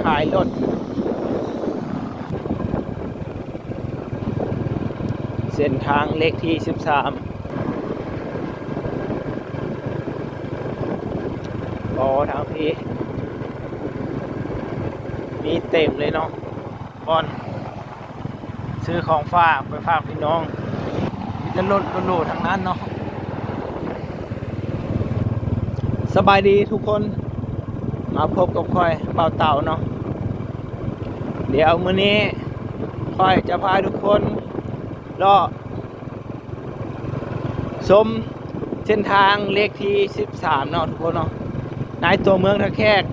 ขายรถเส้นทางเลขที่13อ๋อทางพี่มีเต็มเลยเนาะบอนซื้อของฝากไปฝากพี่น้องมีแต่รถหรูๆทั้งนั้นเนาะสบายดีทุกคนมาพบกับค่อยเป่าเต่าเนาะเดี๋ยวมื้อนี้ค่อยจะพาทุกคนเลาะชมเส้นทางเลขที่13เนาะทุกคนเนาะในตัวเมืองท่าแขก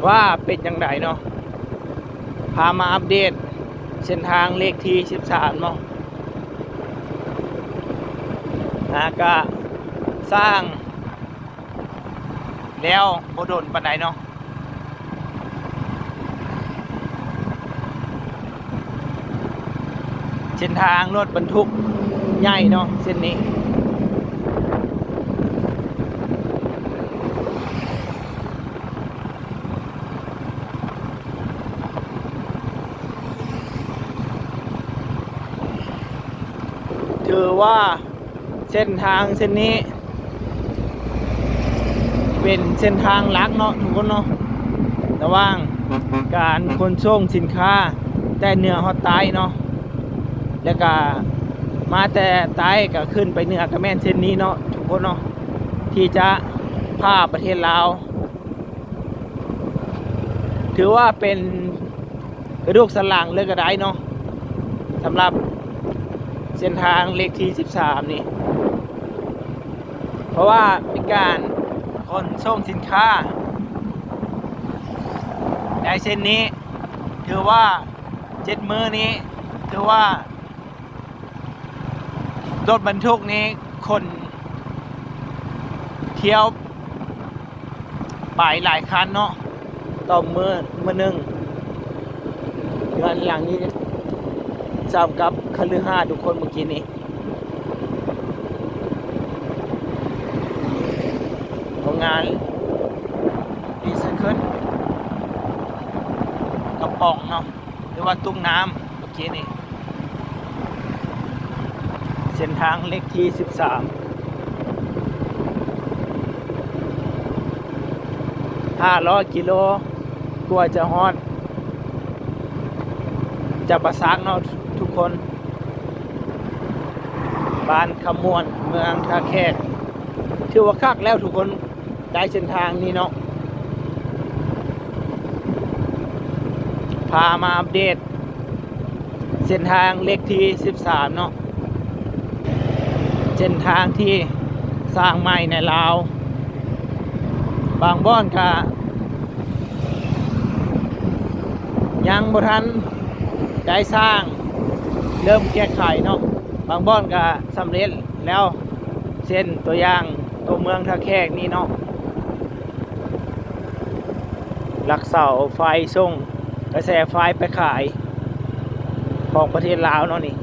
ว่าเป็นอย่างไรเนาะพามาอัปเดตเส้นทางเลขที่13เนาะก็สร้างแล้วบ่โดนปานใดเนาะเส้นทางรถบรรทุกใหญ่เนาะเส้นนี้ถือว่าเส้นทางเส้นนี้เป็นเส้นทางหลักเนาะทุกคนเนาะระหว่างการขนส่งสินค้าแต่เหนือฮอดใต้เนาะแล้วก็มาแต่ใต้ก็ขึ้นไปเหนือก็แม่นเส้นนี้เนาะทุกคนเนาะที่จะพาประเทศลาวถือว่าเป็นกระดูกสันหลังเลยก็ได้เนาะสำหรับเส้นทางเลขที่13นี่เพราะว่าเป็นการขนส่งสินค้าในเส้นนี้ถือว่า7 มื้อนี้ถือว่ารถบรรทุกนี้คนเที่ยวไปหลายคันเนาะต่อมื้อหนึ่งงานอย่างนี้จำกับคฤหาสน์ทุกคนเมื่อกี้นี้ของงานรีไซเคิลกระป๋องเนาะหรือว่าตุ้งน้ำเมื่อกี้นี้เส้นทางเลขที่13 500 กิโลกว่าจะฮอดจะประสากเนาะทุกคนบ้านขมวนเมืองท่าแขกถือว่าคักแล้วทุกคนได้เส้นทางนี้เนาะพามาอัปเดตเส้นทางเลขที่13เนาะเส้นทางที่สร้างใหม่ในลาวบางบ่อนก็ยังบ่ทันได้สร้างเริ่มแก้ไขเนาะบางบ่อนก็สำเร็จแล้วเส้นตัวอย่างตัวเมืองท่าแขกนี่เนาะหลักเสาไฟส่งกระแสไฟไปขายของประเทศลาวเนาะนี่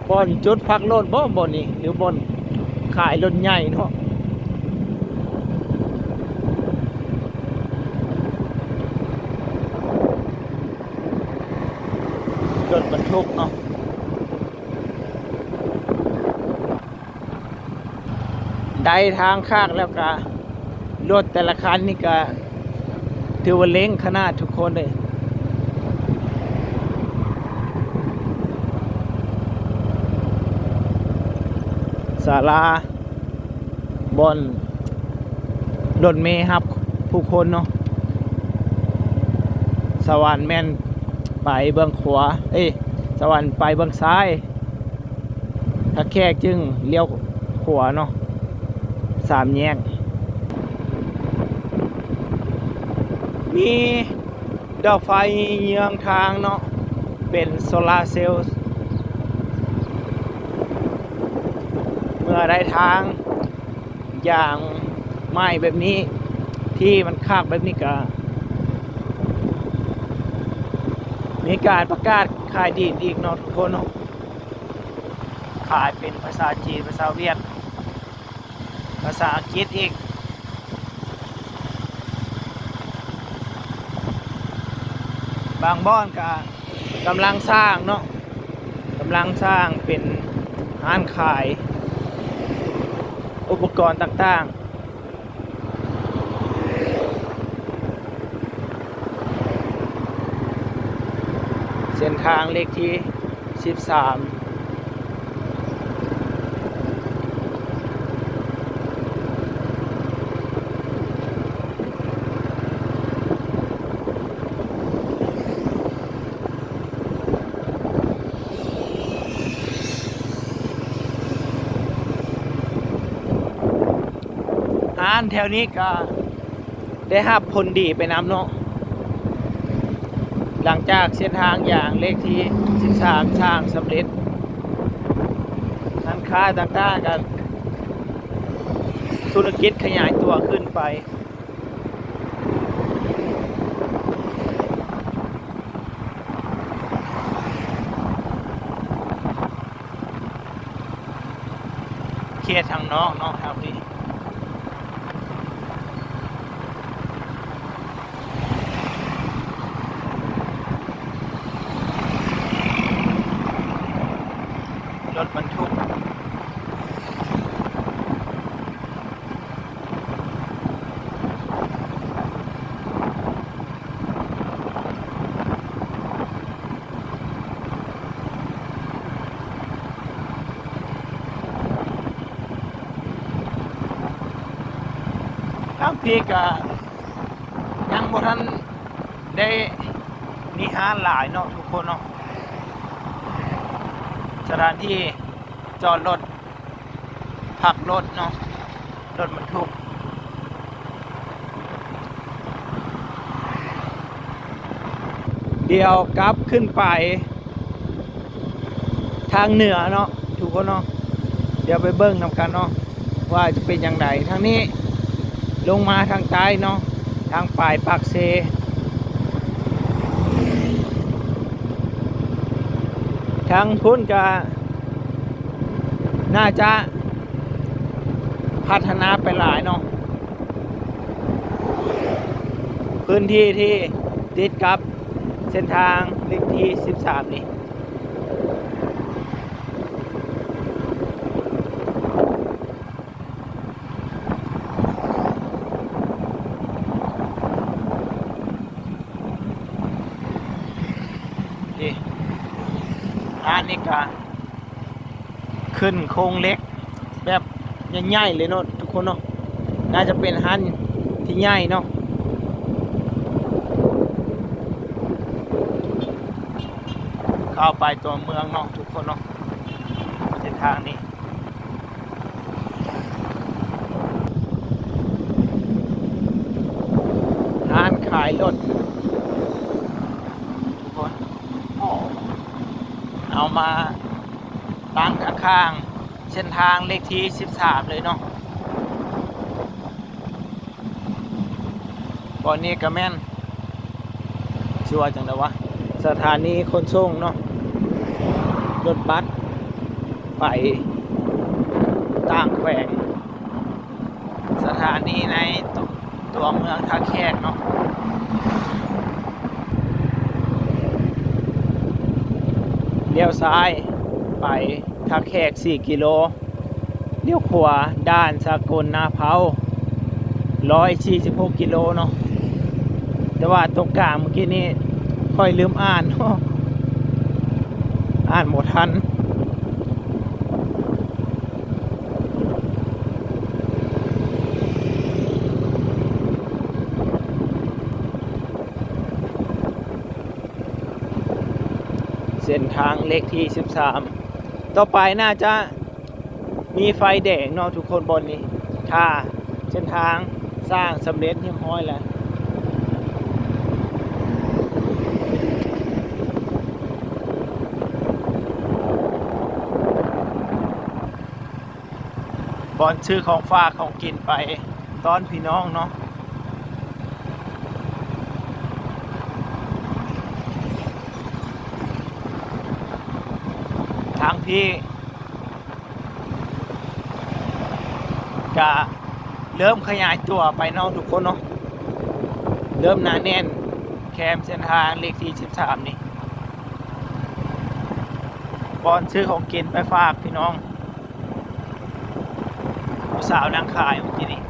บ่อนจุดพักรถบ่อนนี่หรือบ่อนขายรถใหญ่เนาะรถบรรทุกเนาะได้ทางข้างแล้วก็รถแต่ละคันนี่ก็ถือว่าเล้งขนาดทุกคนเลยศาลาบอนรถเมล์ครับผู้คนเนาะสวรรค์แม่นไปเบื้องขวาสวรรค์ไปเบื้องซ้ายถ้าแขกจึงเลี้ยวขวาเนาะ3 แยกมีดอกไฟเยืองทางเนาะเป็นโซลาร์เซลล์เมื่อได้ทางอย่างไม้แบบนี้ที่มันคากแบบนี้ก็มีการประกาศขายดีดอีกเนาะทุกคนเนาะข ขายเป็นภาษาจีนภาษาเวียดภาษาอังกฤษอีกบางบ้อนก็กำลังสร้างเนาะกำลังสร้างเป็นร้านขายอุปกรณ์ต่างๆเส้นทางเลขที่13ร้านแถวนี้ก็ได้รับผลดีไปนำเนาะหลังจากเส้นทางอย่างเลขที่13สร้างสำเร็จร้านค้าต่างๆกันธุรกิจขยายตัวขึ้นไปเขตทางนอกเนาะครับพี่รถบรรทุกทั้งพี่ก็ยังบ่ทันได้มีห้านหลายเนาะทุกคนเนาะสถานที่จอดรถพักรถเนาะรถบรรทุกเดี๋ยวกลับขึ้นไปทางเหนือเนาะทุกคนเนาะเดี๋ยวไปเบิ้งนำกันเนาะว่าจะเป็นอย่างไรทางนี้ลงมาทางใต้เนาะทางปลายปากเซทางพุ่นก็น่าจะพัฒนาไปหลายเนาะพื้นที่ที่ติดกับเส้นทางเลขที่13นี่ร้านนี้ก็ขึ้นโครงเล็กแบบใหญ่ๆเลยเนาะทุกคนเนาะน่าจะเป็นฮันที่ใหญ่เนาะเข้าไปตัวเมืองเนาะทุกคนเนาะเส้นทางนี้ร้านขายรถทุกคนเอามาตั้งข้างๆเส้นทางเลขที่13เลยเนาะตอนนี้ก็แม่นชัวร์จังเลยวะสถานีขนส่งเนาะรถบัสไปต่างแขวงสถานีในตัวเมืองท่าแขกเนาะเลี้ยวซ้ายไปท่าแขก4 กิโลเลี้ยวขวาด้านสากลนาเผา146 กิโลเนาะแต่ว่าตรงกลางเมื่อกี้นี้ค่อยลืมอ่านเนาะอ่านหมดทันเส้นทางเลขที่13ต่อไปน่าจะมีไฟแดงเนาะทุกคนบนนี้ถ้าเส้นทางสร้างสำเร็จเรียบร้อยแล้วบอนซื้อของฝากของกินไปตอนพี่น้องเนาะทางพี่ ก็เริ่มขยายตัวไปเนาะทุกคนเนาะเริ่มหนาแน่นแคมเส้นทางเลขที่13นี่บอนซื้อของกินไปฝากพี่น้องผู้สาวนางขายเมื่อกี้นี้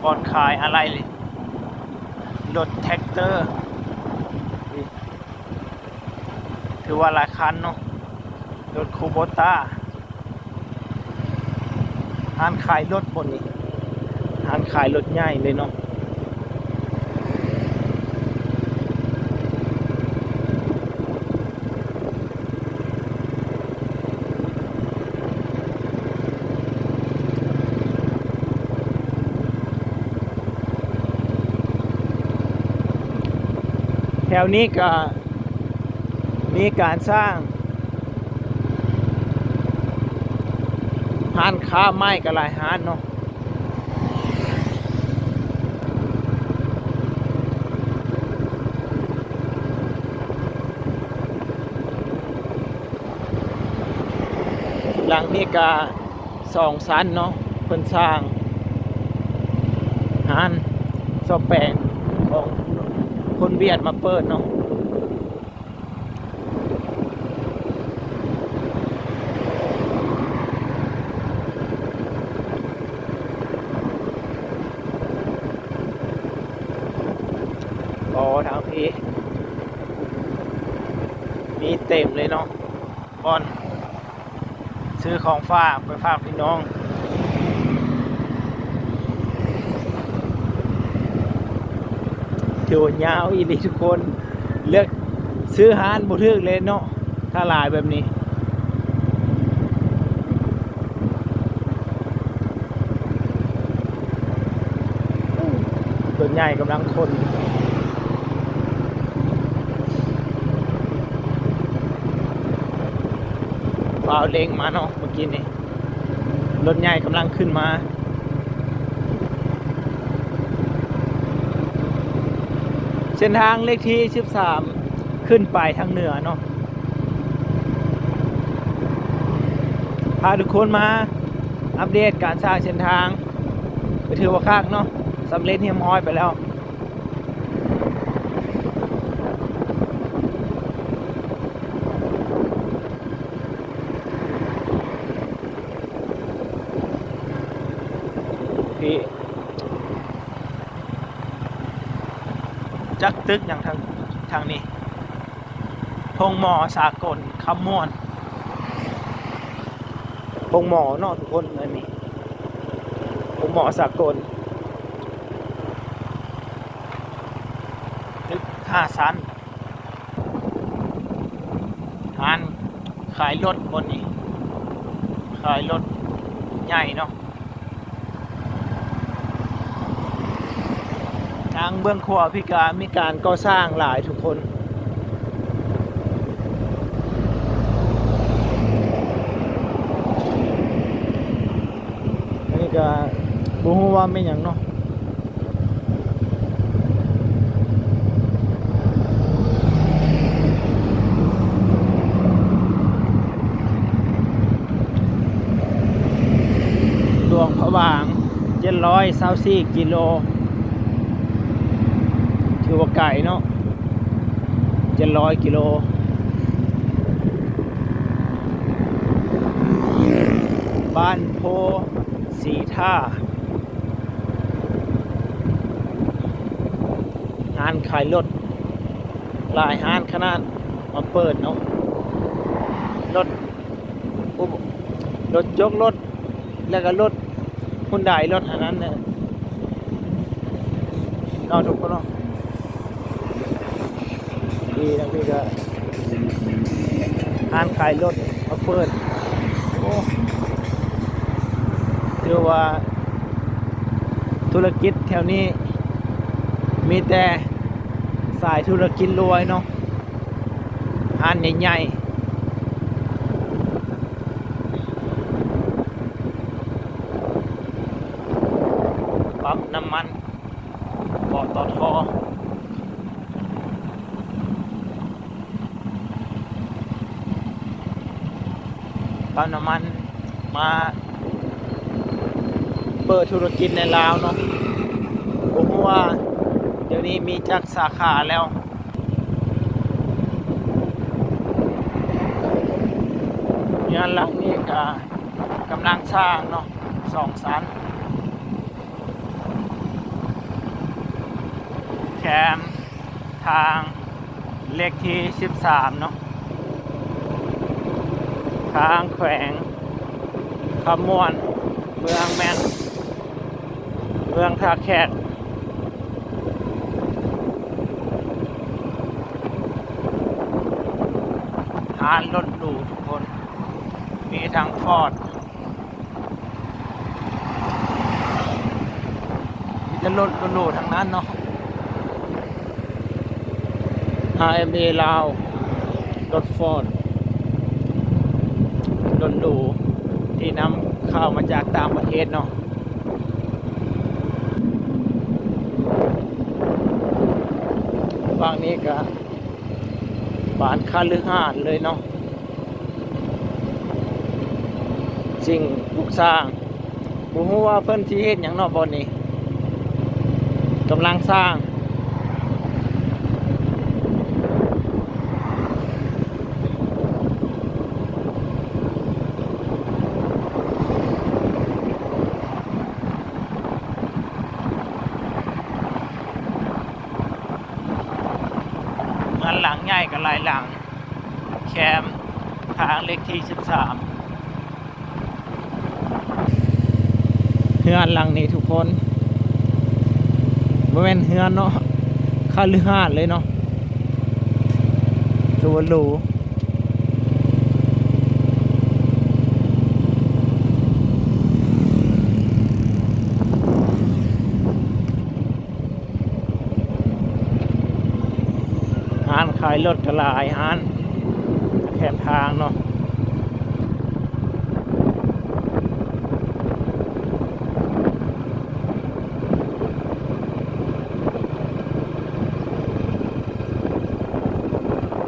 บอนขายอะไรเลยรถแท็กเตอร์ถือว่าหลายคันเนาะรถคูโบต้าร้านขายรถบนนี้ร้านขายรถใหญ่เลยเนาะแถวนี้ก็มีการสร้างห้านค้าไม้กับหลายห้านเนาะหลังนี้ก็2 ชั้นเนาะเพิ่นสร้างห้านซอแปลงของคนเวียดมาเปิดเนาะทางพี่มีเต็มเลยเนาะบอนซื้อของฝากไปฝากพี่น้องถือว่ายาวอีหลีทุกคนเลือกซื้อหานบ่ถึกเลยเนาะถ้าหลายแบบนี้ตัวใหญ่กำลังคนเปล่าเล็งมาเนาะเมื่อกี้นี่รถใหญ่กำลังขึ้นมาเส้นทางเลขที่13ขึ้นไปทางเหนือเนาะพาทุกคนมาอัปเดตการสร้างเส้นทางไปถือว่าคักเนาะสำเร็จเรียบร้อยไปแล้วจักตึกอย่างทางนี้พงหมอสากลคำม่วนพงหมอเนาะทุกคนอันนี้พงหมอสากลตึก5 ชั้นร้านขายรถบนนี้ขายรถใหญ่เนาะทางเบื้องขวาพิการมีการก่อสร้างหลายทุกคนอันนี้ก็บ่ฮู้ว่าเป็นหยังเนาะหลวงพระบาง724 กิโลถือว่าไก่เนาะ700 กิโลบ้านโพสีท่างานขายรถหลายห้านขนาดมาเปิดเนาะรถยกรถแล้วก็รถหุ่นใดรถอันนั้นเนี่ยเราทุกคนเนาะดีนะพี่ก็ห้านขายรถมาเปิดโอ้ถือว่าธุรกิจแถวนี้มีแต่สายธุรกิจรวยเนาะห้านใหญ่ๆปั๊มน้ำมันปตท. ปั๊มน้ำมันมาเปิดธุรกิจในลาวเนาะผมว่าเดี๋ยวนี้มีจักสาขาแล้วงานหลังนี้ก็กำลังสร้างเนาะ2 ชั้นแคมทางเลขที่13เนาะทางแขวงคำม่วนเมืองแม่นเมืองท่าแขกหารรถหรูทุกคนมีทั้งฟอร์ดมีแต่รถหรูทั้งนั้นเนาะ HMA ลาวรถฟอร์ดรถหรูที่นำเข้ามาจากต่างประเทศเนาะฝั่งนี้ก็บ้านคาลือหาดเลยเนาะสิ่งปลูกสร้างบ่ฮู้ว่าเพิ่นสิเฮ็ดหยังเนาะบ่นี้กำลังสร้างงานหลังใหญ่กับหลายหลังแคมทางเลขที่13เฮือนหลังนี้ทุกคนบ่แม่นเฮือนเนาะคาลือหาดเลยเนาะตัวหรูร้านขายรถกระลายร้านแคมทางเนาะ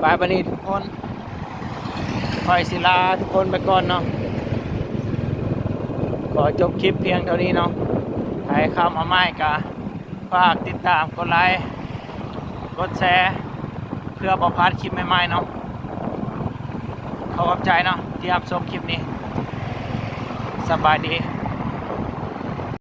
ไปบัดนี้ทุกคนคอยศิลาทุกคนไปก่อนเนาะขอจบคลิปเพียงเท่านี้เนาะใครเข้ามาใหม่ก็ฝากติดตามกดไลค์กดแชร์เพื่อบ่พลาดคลิปใหม่ๆเนาะขอบใจเนาะที่รับชมคลิปนี้สบายดี